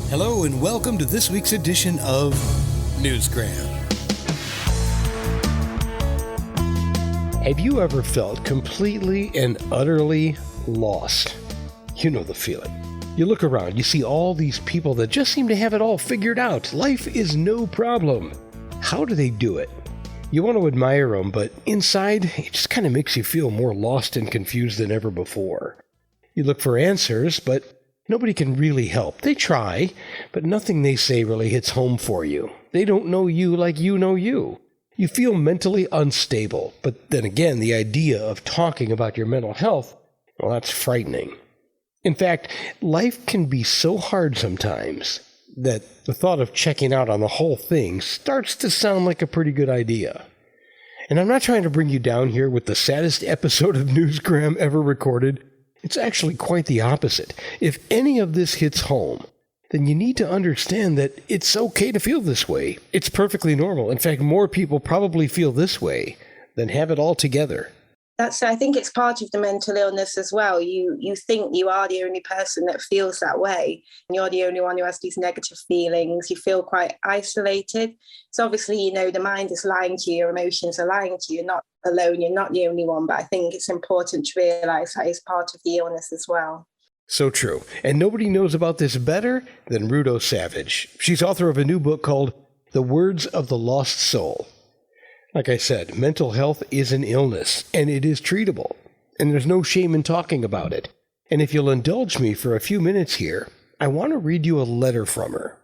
Hello and welcome to this week's edition of Newsgram. Have you ever felt completely and utterly lost? You know the feeling. You look around, you see all these people that just seem to have it all figured out. Life is no problem. How do they do it? You want to admire them, but inside, it just kind of makes you feel more lost and confused than ever before. You look for answers, but nobody can really help. They try, but nothing they say really hits home for you. They don't know you like you know you. You feel mentally unstable, but then again, the idea of talking about your mental health, well, that's frightening. In fact, life can be so hard sometimes that the thought of checking out on the whole thing starts to sound like a pretty good idea. And I'm not trying to bring you down here with the saddest episode of Newsgram ever recorded. It's actually quite the opposite. If any of this hits home, then you need to understand that it's okay to feel this way. It's perfectly normal. In fact, more people probably feel this way than have it all together. I think it's part of the mental illness as well. You think you are the only person that feels that way. And you're the only one who has these negative feelings. You feel quite isolated. So obviously, the mind is lying to you, your emotions are lying to you. You're not alone, you're not the only one. But I think it's important to realise that is part of the illness as well. So true. And nobody knows about this better than Rudo Savage. She's author of a new book called The Words of the Lost Soul. Like I said, mental health is an illness, and it is treatable. And there's no shame in talking about it. And if you'll indulge me for a few minutes here, I want to read you a letter from her.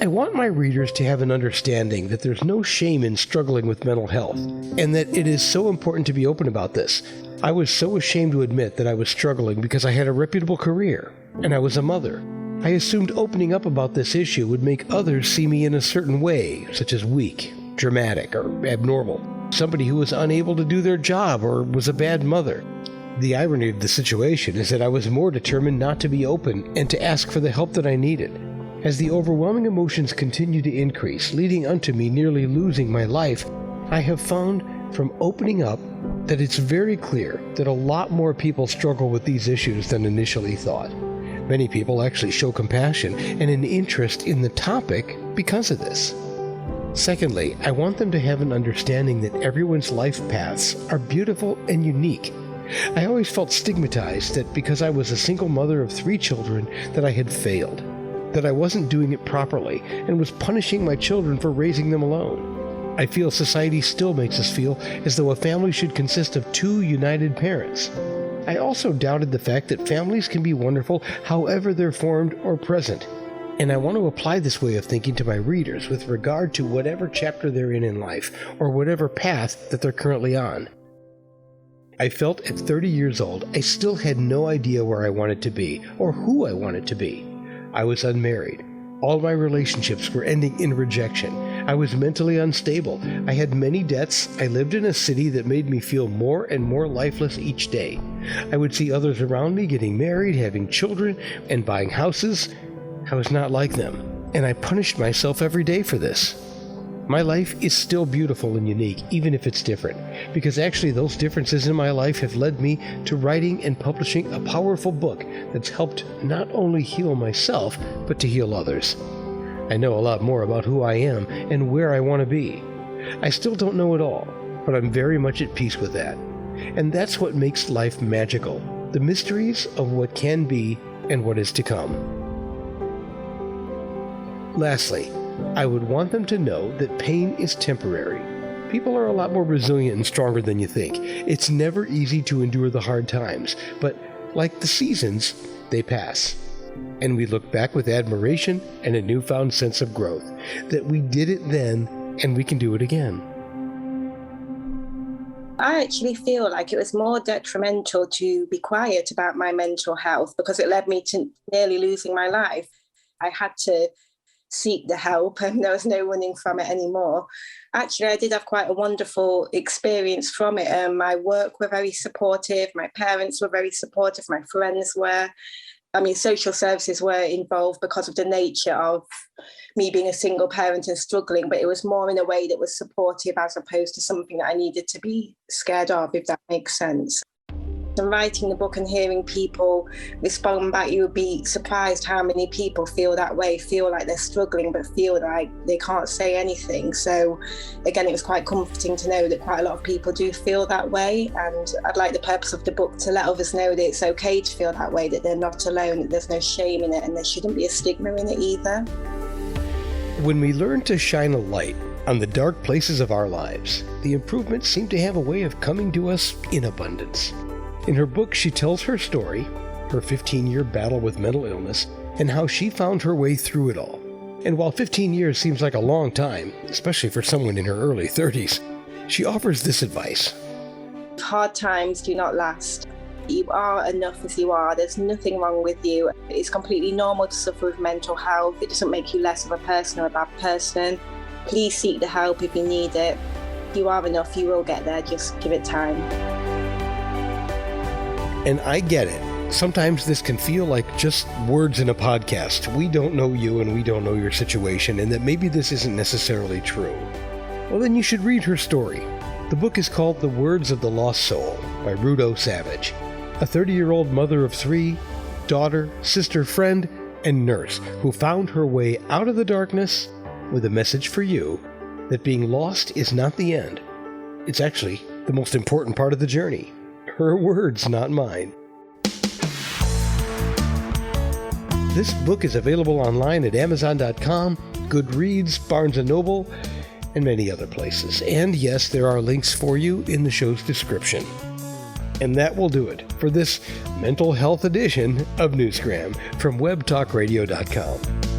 I want my readers to have an understanding that there's no shame in struggling with mental health, and that it is so important to be open about this. I was so ashamed to admit that I was struggling because I had a reputable career, and I was a mother. I assumed opening up about this issue would make others see me in a certain way, such as weak, dramatic, or abnormal. Somebody who was unable to do their job or was a bad mother. The irony of the situation is that I was more determined not to be open and to ask for the help that I needed. As the overwhelming emotions continue to increase, leading unto me nearly losing my life, I have found from opening up that it's very clear that a lot more people struggle with these issues than initially thought. Many people actually show compassion and an interest in the topic because of this. Secondly, I want them to have an understanding that everyone's life paths are beautiful and unique. I always felt stigmatized that because I was a single mother of 3 children that I had failed, that I wasn't doing it properly and was punishing my children for raising them alone. I feel society still makes us feel as though a family should consist of 2 united parents. I also doubted the fact that families can be wonderful however they're formed or present. And I want to apply this way of thinking to my readers with regard to whatever chapter they're in life or whatever path that they're currently on. I felt at 30 years old I still had no idea where I wanted to be or who I wanted to be. I was unmarried. All my relationships were ending in rejection. I was mentally unstable. I had many debts. I lived in a city that made me feel more and more lifeless each day. I would see others around me getting married, having children, and buying houses. I was not like them, and I punished myself every day for this. My life is still beautiful and unique, even if it's different, because actually those differences in my life have led me to writing and publishing a powerful book that's helped not only heal myself, but to heal others. I know a lot more about who I am and where I want to be. I still don't know it all, but I'm very much at peace with that. And that's what makes life magical, the mysteries of what can be and what is to come. Lastly, I would want them to know that pain is temporary. People are a lot more resilient and stronger than you think. It's never easy to endure the hard times, but like the seasons, they pass. And we look back with admiration and a newfound sense of growth, that we did it then and we can do it again. I actually feel like it was more detrimental to be quiet about my mental health because it led me to nearly losing my life. I had to seek the help and there was no running from it anymore. Actually, I did have quite a wonderful experience from it. My work were very supportive, my parents were very supportive, my friends were. Social services were involved because of the nature of me being a single parent and struggling, but it was more in a way that was supportive as opposed to something that I needed to be scared of, if that makes sense. And writing the book and hearing people respond back, you would be surprised how many people feel that way, feel like they're struggling, but feel like they can't say anything. So again, it was quite comforting to know that quite a lot of people do feel that way. And I'd like the purpose of the book to let others know that it's okay to feel that way, that they're not alone, that there's no shame in it, and there shouldn't be a stigma in it either. When we learn to shine a light on the dark places of our lives, the improvements seem to have a way of coming to us in abundance. In her book, she tells her story, her 15-year battle with mental illness, and how she found her way through it all. And while 15 years seems like a long time, especially for someone in her early 30s, she offers this advice. Hard times do not last. You are enough as you are. There's nothing wrong with you. It's completely normal to suffer with mental health. It doesn't make you less of a person or a bad person. Please seek the help if you need it. You are enough. You will get there. Just give it time. And I get it. Sometimes this can feel like just words in a podcast. We don't know you and we don't know your situation, and that maybe this isn't necessarily true. Well, then you should read her story. The book is called The Words of the Lost Soul by Rudo Savage, a 30-year-old mother of 3, daughter, sister, friend, and nurse who found her way out of the darkness with a message for you that being lost is not the end. It's actually the most important part of the journey. Her words, not mine. This book is available online at Amazon.com, Goodreads, Barnes & Noble, and many other places. And yes, there are links for you in the show's description. And that will do it for this mental health edition of Newsgram from webtalkradio.com.